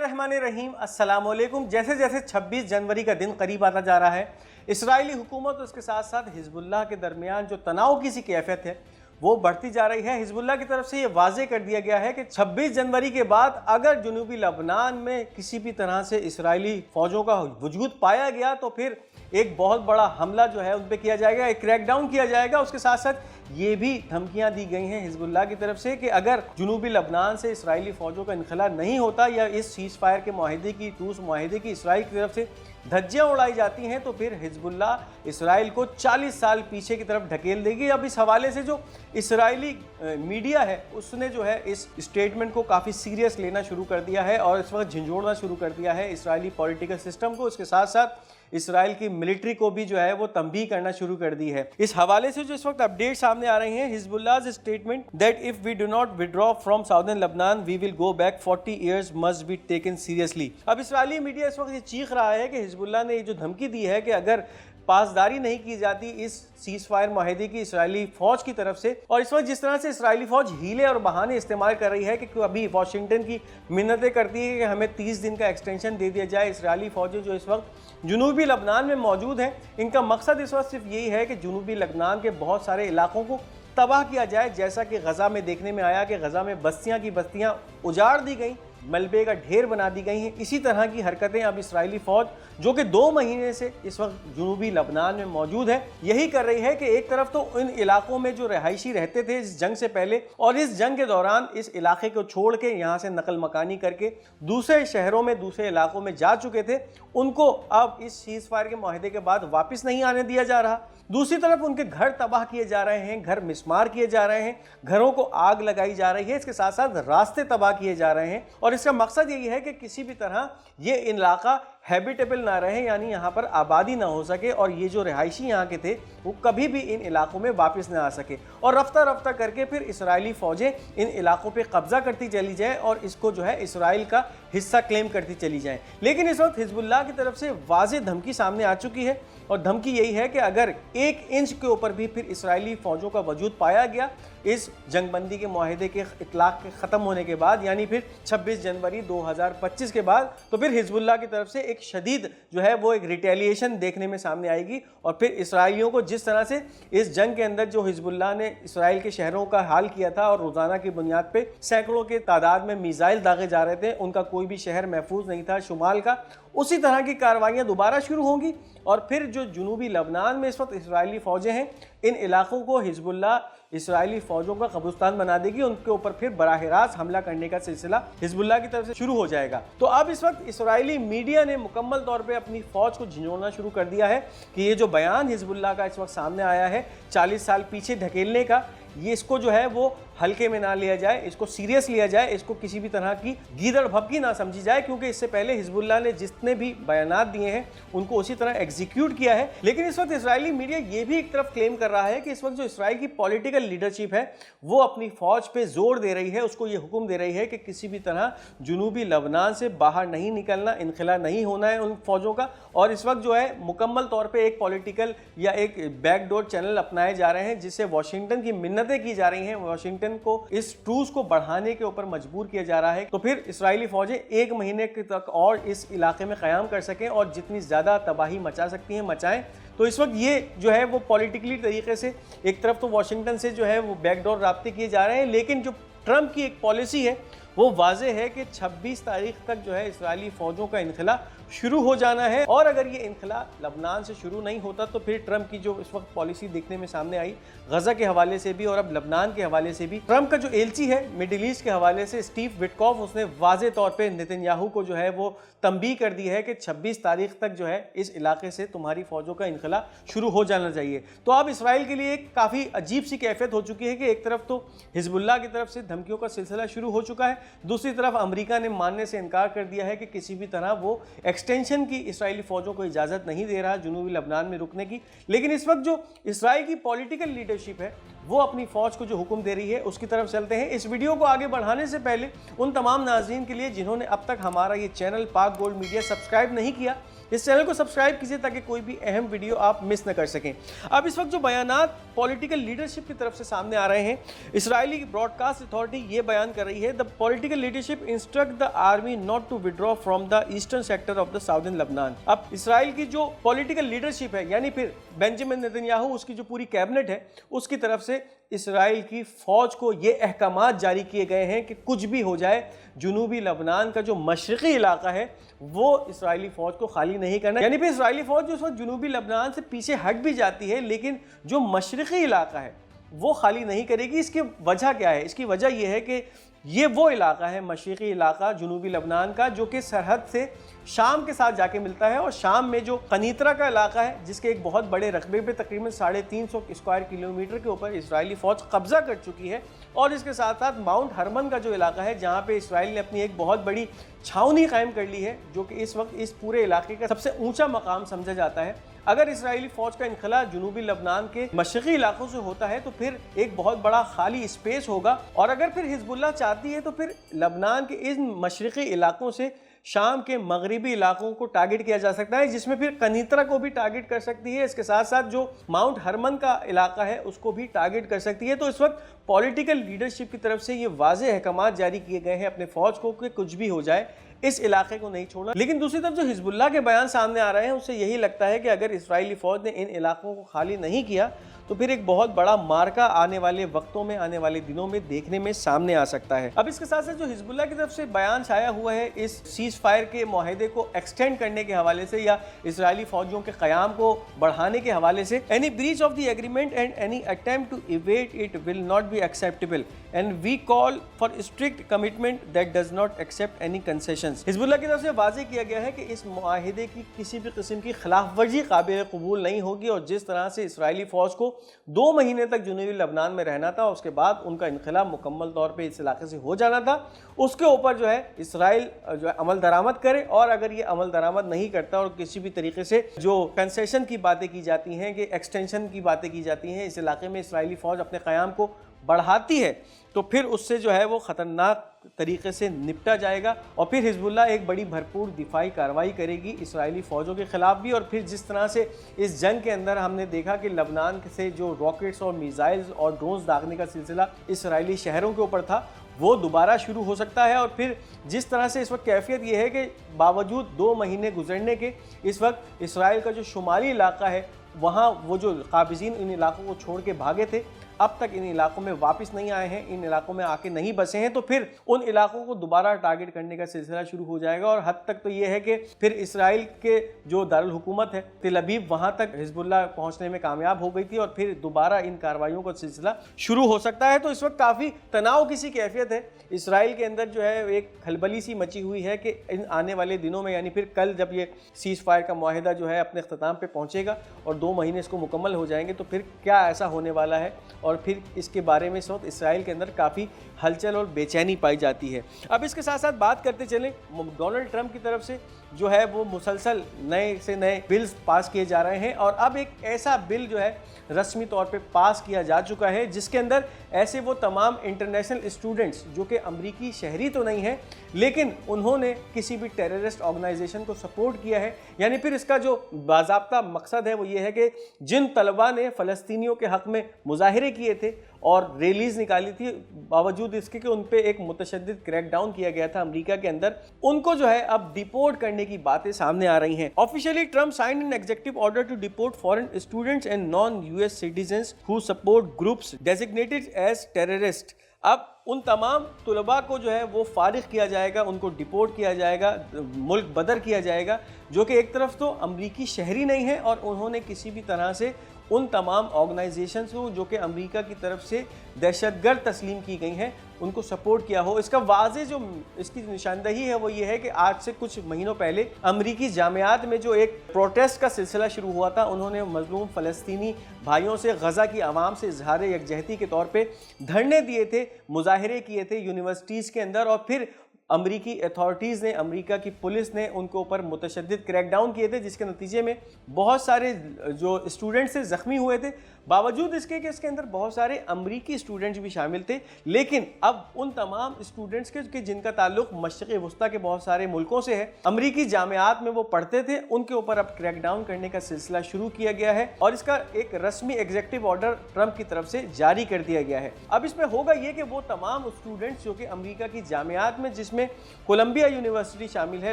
बिस्मिल्लाहिर्रहमानिर्रहीम अस्सलाम वालेकुम। जैसे जैसे 26 जनवरी का दिन करीब आता जा रहा है, इसराइली हुकूमत और उसके साथ साथ हिजबुल्लाह के दरमियान जो तनाव की सी कैफियत है वो बढ़ती जा रही है। हिजबुल्लाह की तरफ से ये वाजे कर दिया गया है कि 26 जनवरी के बाद अगर जनूबी लबनान में किसी भी तरह से इसराइली फ़ौजों का वजूद पाया गया तो फिर एक बहुत बड़ा हमला जो है उन पर किया जाएगा, एक क्रैकडाउन किया जाएगा। उसके साथ साथ ये भी धमकियां दी गई हैं हिजबुल्लाह की तरफ से कि अगर जनूबी लबनान से इसराइली फ़ौजों का इनखला नहीं होता या इस सीज़ फायर के माहिदे की, टूस माहिदे की इसराइल की तरफ से धज्जियां उड़ाई जाती हैं तो फिर हिजबुल्लाह इसराइल को 40 साल पीछे की तरफ ढकेल देगी। अब इस हवाले से जो इसराइली मीडिया है उसने जो है इस स्टेटमेंट को काफ़ी सीरियस लेना शुरू कर दिया है और इस वक्त झंझोड़ना शुरू कर दिया है इसराइली पॉलिटिकल सिस्टम को। इसके साथ साथ इसराइल की मिलिट्री को भी जो है वो तंबीह करना शुरू कर दी है। इस हवाले से जो इस वक्त अपडेट सामने आ रही हैं, Hezbollah's statement that if we do not withdraw from southern Lebanon we will go back 40 years must be taken seriously. अब इसराइली मीडिया इस वक्त ये चीख रहा है कि हिजबुल्लाह ने ये जो धमकी दी है कि अगर पासदारी नहीं की जाती इस सीज़ फायर माहिदे की इसराइली फ़ौज की तरफ से, और इस वक्त जिस तरह से इसराइली फ़ौज हीले और बहाने इस्तेमाल कर रही है कि अभी वाशिंगटन की मिन्नतें करती है कि हमें 30 दिन का एक्सटेंशन दे दिया जाए। इसराइली फ़ौजें जो इस वक्त जनूबी लबनान में मौजूद हैं, इनका मकसद इस वक्त सिर्फ यही है कि जनूबी लबनान के बहुत सारे इलाकों को तबाह किया जाए। जैसा कि गज़ा में देखने में आया कि गज़ा में बस्तियाँ की बस्तियाँ उजाड़ दी गई, मलबे का ढेर बना दी गई हैं। इसी तरह की हरकतें अब इसराइली फ़ौज जो कि 2 महीने से इस वक्त जनूबी लबनान में मौजूद है यही कर रही है कि एक तरफ तो इन इलाकों में जो रहायशी रहते थे इस जंग से पहले और इस जंग के दौरान इस इलाके को छोड़ के यहाँ से नकल मकानी करके दूसरे शहरों में, दूसरे इलाकों में जा चुके थे, उनको अब इस सीज़ फायर के माहिदे के बाद वापस नहीं आने दिया जा रहा। दूसरी तरफ उनके घर तबाह किए जा रहे हैं, घर मिसमार किए जा रहे हैं, घरों को आग लगाई जा रही है, इसके साथ साथ रास्ते तबाह किए जा रहे हैं और इसका मकसद यही है कि किसी भी तरह ये इलाका हैबिटेबल ना रहे, यानी यहाँ पर आबादी ना हो सके और ये जो रिहायशी यहाँ के थे वो कभी भी इन इलाकों में वापस ना आ सके और रफ्ता रफ्ता करके फिर इसराइली फ़ौजें इन इलाकों पे कब्जा करती चली जाएं और इसको जो है इसराइल का हिस्सा क्लेम करती चली जाएं। लेकिन इस वक्त हिजबुल्लाह की तरफ से वाज़ेह धमकी सामने आ चुकी है और धमकी यही है कि अगर 1 इंच के ऊपर भी फिर इसराइली फ़ौजों का वजूद पाया गया इस जंगबंदी के माहिदे के इतलाक़ के ख़त्म होने के बाद, यानी फिर 26 जनवरी 2025 के बाद, तो फिर हिजबुल्लाह की तरफ से एक शदीद जो है वो एक रिटेलिएशन देखने में सामने आएगी और फिर इसराइलियों को जिस तरह से इस जंग के अंदर जो हिजबुल्लाह ने इसराइल के शहरों का हाल किया था और रोज़ाना की बुनियाद पे सैकड़ों के तादाद में मिसाइल दागे जा रहे थे, उनका कोई भी शहर महफूज नहीं था शुमाल का, उसी तरह की कार्रवाइयाँ दोबारा शुरू होंगी और फिर जो जनूबी लबनान में इस वक्त इसराइली फ़ौजें हैं इन इलाकों को हिजबुल्लाह इसराइली फ़ौजों का कब्रिस्तान बना देगी, उनके ऊपर फिर बराह रास्त हमला करने का सिलसिला हिजबुल्लाह की तरफ से शुरू हो जाएगा। तो अब इस वक्त इसराइली मीडिया ने मुकम्मल तौर पे अपनी फ़ौज को झिझोड़ना शुरू कर दिया है कि ये जो बयान हिजबुल्लाह का इस वक्त सामने आया है 40 साल पीछे ढकेलने का, ये इसको जो है वो हल्के में ना लिया जाए, इसको सीरियस लिया जाए, इसको किसी भी तरह की गीदड़ भपकी ना समझी जाए, क्योंकि इससे पहले हिजबुल्लाह ने जितने भी बयानात दिए हैं उनको उसी तरह एग्जीक्यूट किया है। लेकिन इस वक्त इसराइली मीडिया ये भी एक तरफ क्लेम कर रहा है कि इस वक्त जो इसराइल की पॉलिटिकल लीडरशिप है वो अपनी फ़ौज पे जोर दे रही है, उसको ये हुक्म दे रही है कि किसी भी तरह जनूबी लबनान से बाहर नहीं निकलना, इनखला नहीं होना है उन फ़ौजों का। और इस वक्त जो है मुकम्मल तौर पर एक पॉलिटिकल या एक बैकडोर चैनल अपनाए जा रहे हैं जिससे वाशिंगटन की मिन्नतें की जा रही हैं, वाशिंगटन को इस ट्रूस को बढ़ाने के ऊपर मजबूर किया जा रहा है तो फिर इसराइली फ़ौजें 1 महीने तक और इस इलाके में क़याम कर सकें और जितनी ज़्यादा तबाही मचा सकती हैं मचाएं। तो इस वक्त ये जो है वो पॉलिटिकली तरीके से एक तरफ तो वाशिंगटन से जो है वो बैकडोर राब्ते किए जा रहे हैं, लेकिन जो ट्रंप की एक पॉलिसी है वो वाज़ेह है कि 26 तारीख तक जो है इसराइली फ़ौजों का इनखला शुरू हो जाना है और अगर ये इनखला लबनान से शुरू नहीं होता तो फिर ट्रंप की जो इस वक्त पॉलिसी देखने में सामने आई गज़ा के हवाले से भी और अब लबनान के हवाले से भी, ट्रंप का जो एलची है मिडिल ईस्ट के हवाले से स्टीव विटकॉफ, उसने वाज़ेह तौर पे नेतन्याहू को जो है वो तंबीह कर दी है कि 26 तारीख तक जो है इस इलाके से तुम्हारी फ़ौजों का इनखला शुरू हो जाना चाहिए। तो अब इसराइल के लिए एक काफ़ी अजीब सी कैफियत हो चुकी है कि एक तरफ तो हिजबुल्लाह की तरफ से धमकियों का सिलसिला शुरू हो चुका है, दूसरी तरफ अमेरिका ने मानने से इनकार कर दिया है कि किसी भी तरह वो एक्सटेंशन की इसराइली फ़ौजों को इजाज़त नहीं दे रहा जनूबी लबनान में रुकने की। लेकिन इस वक्त जो इसराइल की पॉलिटिकल लीडरशिप है वो अपनी फ़ौज को जो हुक्म दे रही है उसकी तरफ चलते हैं। इस वीडियो को आगे बढ़ाने से पहले उन तमाम नाज़रीन के लिए जिन्होंने अब तक हमारा ये चैनल पाक गोल्ड मीडिया सब्सक्राइब नहीं किया, इस चैनल को सब्सक्राइब कीजिए ताकि कोई भी अहम वीडियो आप मिस न कर सकें। अब इस वक्त जो बयानात पॉलिटिकल लीडरशिप की तरफ से सामने आ रहे हैं, इसराइली ब्रॉडकास्ट अथॉरिटी ये बयान कर रही है, the political leadership instruct the army not to withdraw from the eastern sector of the southern Lebanon. अब इसराइल की जो पॉलिटिकल लीडरशिप है, यानी फिर बेंजामिन नेतन्याहू, उसकी जो पूरी कैबिनेट है, उसकी तरफ से इसराइल की फौज को ये अहकामात जारी किए गए हैं कि कुछ भी हो जाए, जुनूबी लेबनान का जो मशरक़ी इलाका है वो इसराइली फ़ौज को खाली नहीं करना। यानी फिर इसराइली फ़ौज जो उस वक्त जुनूबी लेबनान से पीछे हट भी जाती है, लेकिन जो मशरक़ी इलाका है वो खाली नहीं करेगी। इसकी वजह क्या है? इसकी वजह यह है कि ये वो इलाका है, मशरक़ी इलाका जुनूबी लेबनान का, जो कि सरहद से शाम के साथ जाके मिलता है। और शाम में जो कनीतरा का इलाका है, जिसके एक बहुत बड़े रकबे पे तकरीबन 350 स्क्वायर किलोमीटर के ऊपर इसराइली फ़ौज कब्ज़ा कर चुकी है। और इसके साथ साथ माउंट हरमन का जो इलाका है, जहाँ पे इसराइल ने अपनी एक बहुत बड़ी छावनी कायम कर ली है, जो कि इस वक्त इस पूरे इलाके का सबसे ऊंचा मकाम समझा जाता है। अगर इसराइली फ़ौज का इनखला जुनूबी लेबनान के मशरक़ी इलाकों से होता है तो फिर एक बहुत बड़ा खाली स्पेस होगा। और अगर फिर हिजबुल्लाह चाहती है तो फिर लेबनान के इन मशरक़ी इलाकों से शाम के मगरिबी इलाकों को टारगेट किया जा सकता है, जिसमें फिर कनीतरा को भी टारगेट कर सकती है। इसके साथ साथ जो माउंट हरमन का इलाका है उसको भी टारगेट कर सकती है। तो इस वक्त पॉलिटिकल लीडरशिप की तरफ से ये वाज़ेह अहकामात जारी किए गए हैं अपने फ़ौज को कि कुछ भी हो जाए, इस इलाके को नहीं छोड़ना। लेकिन दूसरी तरफ जो हिजबुल्लाह के बयान सामने आ रहे हैं, उससे यही लगता है कि अगर इसराइली फ़ौज ने इन इलाकों को खाली नहीं किया तो फिर एक बहुत बड़ा मार्का आने वाले वक्तों में, आने वाले दिनों में देखने में सामने आ सकता है। अब इसके साथ साथ जो हिजबुल्लाह की तरफ से बयान छाया हुआ है इस सीज़ फायर के मुआहदे को एक्सटेंड करने के हवाले से या इसराइली फ़ौजियों के क़याम को बढ़ाने के हवाले से, any breach of the agreement and any attempt to evade it will not be acceptable and we call for strict commitment that does not accept any concessions. Hezbollah की तरफ से वाज़ेह किया गया है कि इस मुआहदे की किसी भी किस्म की खिलाफ वर्जी काबिल कबूल नहीं होगी। और जिस तरह से इसराइली फ़ौज को 2 महीने तक जुनूबी लेबनान में रहना था, उसके बाद उनका इनखला मुकम्मल तौर पे इस इलाके से हो जाना था, उसके ऊपर जो है इसराइल जो है अमल दरामद करे। और अगर ये अमल दरामद नहीं करता और किसी भी तरीके से जो कंसेशन की बातें की जाती हैं, कि एक्सटेंशन की बातें की जाती हैं, इस इलाके में इसराइली फ़ौज अपने क़याम को बढ़ाती है, तो फिर उससे जो है वो ख़तरनाक तरीके से निपटा जाएगा। और फिर हिजबुल्लाह एक बड़ी भरपूर दिफाई कार्रवाई करेगी इसराइली फ़ौजों के ख़िलाफ़ भी। और फिर जिस तरह से इस जंग के अंदर हमने देखा कि लेबनान से जो रॉकेट्स और मिसाइल्स और ड्रोन्स दागने का सिलसिला इसराइली शहरों के ऊपर था, वो दोबारा शुरू हो सकता है। और फिर जिस तरह से इस वक्त कैफियत ये है कि बावजूद 2 महीने गुजरने के, इस वक्त इसराइल का जो शुमाली इलाका है, वहाँ वो जो काबिज़ीन इन इलाकों को छोड़ के भागे थे, अब तक इन इलाकों में वापस नहीं आए हैं, इन इलाकों में आके नहीं बसे हैं, तो फिर उन इलाकों को दोबारा टारगेट करने का सिलसिला शुरू हो जाएगा। और हद तक तो ये है कि फिर इसराइल के जो दारुल हुकूमत है तेल अवीव, वहाँ तक हिजबुल्लाह पहुँचने में कामयाब हो गई थी और फिर दोबारा इन कार्रवाइयों का सिलसिला शुरू हो सकता है। तो इस वक्त काफ़ी तनाव की सी कैफियत है इसराइल के अंदर, जो है एक खलबली सी मची हुई है कि इन आने वाले दिनों में, यानी फिर कल जब ये सीज़ फायर का मुआहिदा जो है अपने अख्ताम पे पहुँचेगा और 2 महीने इसको मुकम्मल हो जाएंगे, तो फिर क्या ऐसा होने वाला है। और फिर इसके बारे में इस वक्त इसराइल के अंदर काफ़ी हलचल और बेचैनी पाई जाती है। अब इसके साथ साथ बात करते चलें, डोनाल्ड ट्रंप की तरफ से जो है वो मुसलसल नए से नए बिल्स पास किए जा रहे हैं। और अब एक ऐसा बिल जो है रस्मी तौर पे पास किया जा चुका है, जिसके अंदर ऐसे वो तमाम इंटरनेशनल स्टूडेंट्स जो कि अमरीकी शहरी तो नहीं हैं, लेकिन उन्होंने किसी भी टेररिस्ट ऑर्गेनाइजेशन को सपोर्ट किया है। यानी फिर इसका जो बाज़ाब्ता मकसद है वो ये है कि जिन तलबा ने फ़लस्तीनियों के हक़ में मुजाहिरे किए थे और रैलीज़ निकाली थी, बावजूद इसके कि उन पे एक मुतशद्दिद क्रैकडाउन किया गया था अमेरिका के अंदर, उनको जो है अब डिपोर्ट करने की बातें सामने आ रही हैं। Officially Trump signed an executive order to deport foreign students and non US citizens who support groups designated as terrorist. अब उन तमाम तुलबा को जो है वो फारिग किया जाएगा, उनको डिपोर्ट किया जाएगा, मुल्क बदर किया जाएगा, जो कि एक तरफ तो अमरीकी शहरी नहीं है और उन्होंने किसी भी तरह से उन तमाम ऑर्गेनाइजेशंस को जो कि अमेरिका की तरफ से दहशतगर्द तस्लीम की गई हैं, उनको सपोर्ट किया हो। इसका वाज़े जो इसकी निशानदही है वो ये है कि आज से कुछ महीनों पहले अमरीकी जामियात में जो एक प्रोटेस्ट का सिलसिला शुरू हुआ था, उन्होंने मजलूम फ़लस्तीनी भाइयों से गज़ा की आवाम से इजहार यकजहती के तौर पे धरने दिए थे, मुजाहिरे किए थे यूनिवर्सिटीज़ के अंदर। और फिर امریکی اتھارٹیز نے, امریکہ کی پولیس نے ان کے اوپر متشدد کریک ڈاؤن کیے تھے, جس کے نتیجے میں بہت سارے جو اسٹوڈنٹس تھے زخمی ہوئے تھے. باوجود اس کے کہ اس کے اندر بہت سارے امریکی اسٹوڈنٹس بھی شامل تھے, لیکن اب ان تمام اسٹوڈنٹس کے جن کا تعلق مشرق وسطیٰ کے بہت سارے ملکوں سے ہے, امریکی جامعات میں وہ پڑھتے تھے, ان کے اوپر اب کریک ڈاؤن کرنے کا سلسلہ شروع کیا گیا ہے اور اس کا ایک رسمی ایگزیکٹو آرڈر ٹرمپ کی طرف سے جاری کر دیا گیا ہے. اب اس میں ہوگا یہ کہ وہ تمام اسٹوڈنٹس جو کہ امریکہ کی جامعات میں, جس میں کولمبیا یونیورسٹی شامل ہے,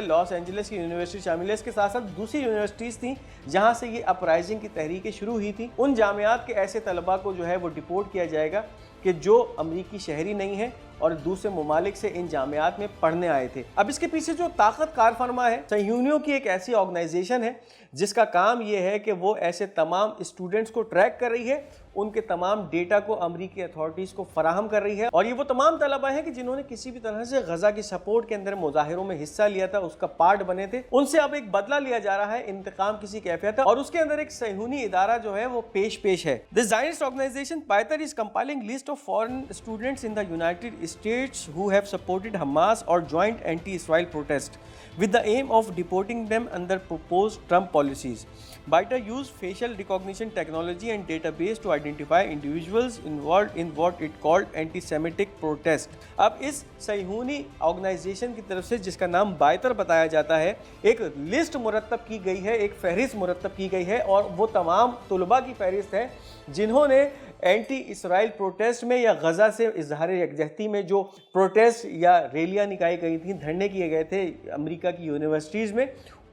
لاس اینجلس کی یونیورسٹی شامل ہے, اس کے ساتھ ساتھ دوسری یونیورسٹیز تھیں جہاں سے یہ اپرائزنگ کی تحریکیں شروع ہوئی تھیں, ان جامعات کے ایسے طلباء کو جو ہے وہ ڈپورٹ کیا جائے گا کہ جو امریکی شہری نہیں ہیں اور دوسرے ممالک سے ان جامعات میں پڑھنے آئے تھے. اب اس کے پیچھے جو طاقت کار فرما ہے صہیونیوں کی ایک ایسی آرگنائزیشن ہے جس کا کام یہ ہے کہ وہ ایسے تمام اسٹوڈنٹس کو ٹریک کر رہی ہے, ان کے تمام ڈیٹا کو امریکی اتھارٹیز کو فراہم کر رہی ہے, اور یہ وہ تمام طلبہ ہیں کہ جنہوں نے کسی بھی طرح سے غزہ کی سپورٹ کے اندر مظاہروں میں حصہ لیا تھا, اس کا پارٹ بنے تھے, ان سے اب ایک بدلہ لیا جا رہا ہے, انتقام کسی کیفیت ہے, اور اس کے اندر ایک صہیونی ادارہ جو ہے وہ پیش ہے. The Zionist organization Paytar is compiling list of foreign students in the United States who have supported Hamas or joined anti-Israel protest with the aim of deporting them under proposed Trump policies. Paytar used facial recognition technology and database to identify individuals involved in what it called anti-Semitic protest. اب اس صہیونی organization کی طرف سے, جس کا نام بائتر بتایا جاتا ہے, ایک لسٹ مرتب کی گئی ہے, ایک فہرست مرتب کی گئی ہے, اور وہ تمام طلباء کی فہرست ہے جنہوں نے اینٹی اسرائیل پروٹیسٹ میں یا غزہ سے اظہار یکجہتی میں جو پروٹیسٹ یا ریلیاں نکالی گئی تھیں, دھرنے کیے گئے تھے امریکہ کی یونیورسٹیز میں,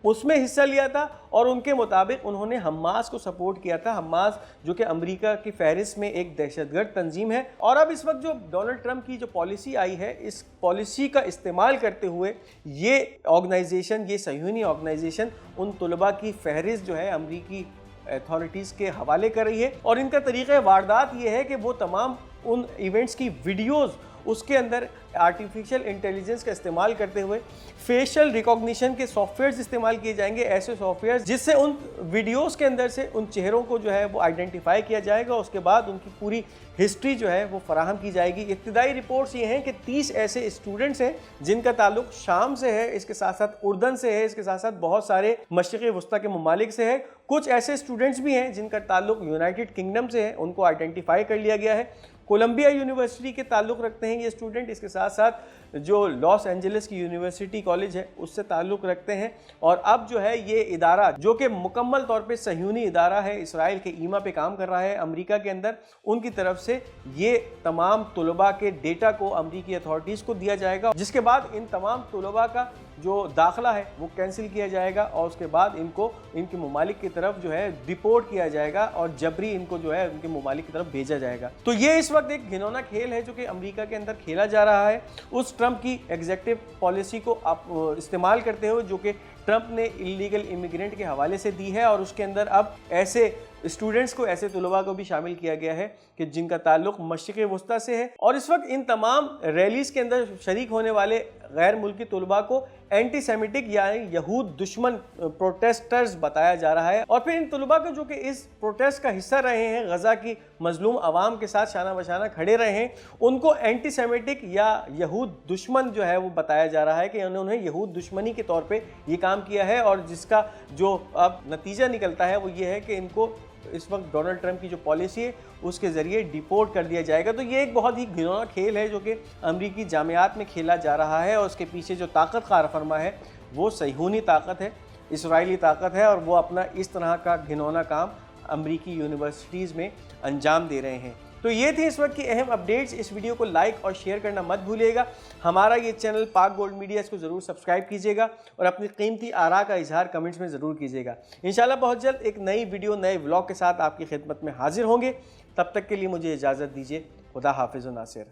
اس میں حصہ لیا تھا, اور ان کے مطابق انہوں نے حماس کو سپورٹ کیا تھا. حماس جو کہ امریکہ کی فہرست میں ایک دہشت گرد تنظیم ہے, اور اب اس وقت جو ڈونلڈ ٹرمپ کی جو پالیسی آئی ہے, اس پالیسی کا استعمال کرتے ہوئے یہ آرگنائزیشن, یہ صہیونی آرگنائزیشن ان طلباء کی فہرست جو ہے امریکی اتھارٹیز کے حوالے کر رہی ہے, اور ان کا طریقہ واردات یہ ہے کہ وہ تمام ان ایونٹس کی ویڈیوز اس کے اندر آرٹیفیشل انٹیلیجنس کا استعمال کرتے ہوئے فیشل ریکگنیشن کے سافٹ ویئرز استعمال کیے جائیں گے, ایسے سافٹ ویئرز جس سے ان ویڈیوز کے اندر سے ان چہروں کو جو ہے وہ آئیڈینٹیفائی کیا جائے گا, اس کے بعد ان کی پوری ہسٹری جو ہے وہ فراہم کی جائے گی. ابتدائی رپورٹس یہ ہیں کہ 30 ایسے اسٹوڈنٹس ہیں جن کا تعلق شام سے ہے, اس کے ساتھ ساتھ اردن سے ہے, اس کے ساتھ ساتھ بہت سارے مشرق وسطیٰ کے ممالک سے ہے, کچھ ایسے اسٹوڈنٹس بھی ہیں جن کا تعلق یونائٹڈ کنگڈم سے ہے, ان کو آئیڈینٹیفائی کر لیا گیا ہے. کولمبیا یونیورسٹی کے تعلق رکھتے ہیں یہ اسٹوڈنٹ, اس کے ساتھ ساتھ جو لاس اینجلس کی یونیورسٹی کالج ہے اس سے تعلق رکھتے ہیں, اور اب جو ہے یہ ادارہ جو کہ مکمل طور پہ صہیونی ادارہ ہے, اسرائیل کے ایما پہ کام کر رہا ہے امریکہ کے اندر, ان کی طرف سے یہ تمام طلباء کے ڈیٹا کو امریکی اتھارٹیز کو دیا جائے گا, جس کے بعد ان تمام طلباء کا جو داخلہ ہے وہ کینسل کیا جائے گا, اور اس کے بعد ان کو ان کے ممالک کی طرف جو ہے ڈپورٹ کیا جائے گا, اور جبری ان کو جو ہے ان کے ممالک کی طرف بھیجا جائے گا. تو یہ اس وقت ایک گھنونا کھیل ہے جو کہ امریکہ کے اندر کھیلا جا رہا ہے, اس ٹرمپ کی ایگزیکٹو پالیسی کو استعمال کرتے ہوئے جو کہ ٹرمپ نے اللیگل امیگرینٹ کے حوالے سے دی ہے, اور اس کے اندر اب ایسے اسٹوڈنٹس کو, ایسے طلباء کو بھی شامل کیا گیا ہے کہ جن کا تعلق مشرق وسطیٰ سے ہے. اور اس وقت ان تمام ریلیز کے اندر شریک ہونے والے غیر ملکی طلباء کو اینٹی سیمیٹک یعنی یہود دشمن پروٹیسٹرز بتایا جا رہا ہے, اور پھر ان طلباء کو جو کہ اس پروٹیسٹ کا حصہ رہے ہیں, غزہ کی مظلوم عوام کے ساتھ شانہ بشانہ کھڑے رہے ہیں, ان کو اینٹی سیمیٹک یا یہود دشمن جو ہے وہ بتایا جا رہا ہے کہ انہوں نے یہود دشمنی کے طور پہ یہ کام کیا ہے, اور جس کا جو اب نتیجہ نکلتا ہے وہ یہ ہے کہ ان کو اس وقت ڈونلڈ ٹرمپ کی جو پالیسی ہے اس کے ذریعے ڈیپورٹ کر دیا جائے گا. تو یہ ایک بہت ہی گھنونا کھیل ہے جو کہ امریکی جامعات میں کھیلا جا رہا ہے, اور اس کے پیچھے جو طاقت کار فرما ہے وہ صہیونی طاقت ہے, اسرائیلی طاقت ہے, اور وہ اپنا اس طرح کا گھنونا کام امریکی یونیورسٹیز میں انجام دے رہے ہیں. تو یہ تھی اس وقت کی اہم اپڈیٹس. اس ویڈیو کو لائک اور شیئر کرنا مت بھولیے گا. ہمارا یہ چینل پاک گولڈ میڈیا, اس کو ضرور سبسکرائب کیجیے گا, اور اپنی قیمتی آراء کا اظہار کمنٹس میں ضرور کیجیے گا. انشاءاللہ بہت جلد ایک نئی ویڈیو, نئے ولاگ کے ساتھ آپ کی خدمت میں حاضر ہوں گے. تب تک کے لیے مجھے اجازت دیجیے. خدا حافظ و ناصر.